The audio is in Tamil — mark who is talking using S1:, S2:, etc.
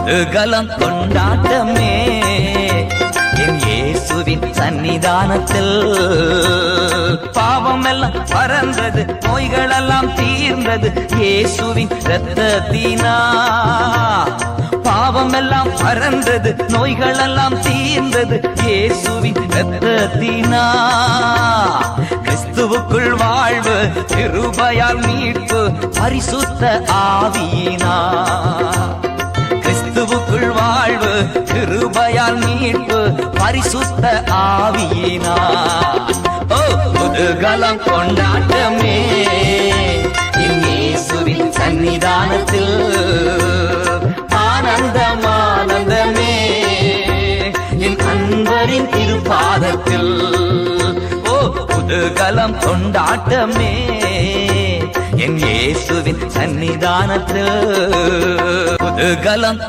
S1: குதூகலம் கொண்டாட்டமே என் இயேசுவின் சன்னிதானத்தில். பாவம் எல்லாம் பறந்தது, நோய்கள் எல்லாம் தீர்ந்தது இயேசுவின் இரத்தத்தினா. பாவம் எல்லாம் பறந்தது, நோய்கள் எல்லாம் தீர்ந்தது இயேசுவின் இரத்தத்தினா. கிறிஸ்துவுக்குள் வாழ்வு, கிருபையால் மீட்பு, பரிசுத்த ஆவியினா. கிறிஸ்துவுக்குள் வாழ்வு, கிருபையால் மீட்பு, பரிசுத்த ஆவியினா. ஓ குதூகலம் கொண்டாட்டமே என் இயேசுவின் சன்னிதானத்தில். ஆனந்தம் ஆனந்தமே என் அன்பரின் திருப்பாதத்தில். ஓ குதூகலம் கொண்டாட்டமே என் இயேசுவின் சன்னிதானத்தில். குதூகலம்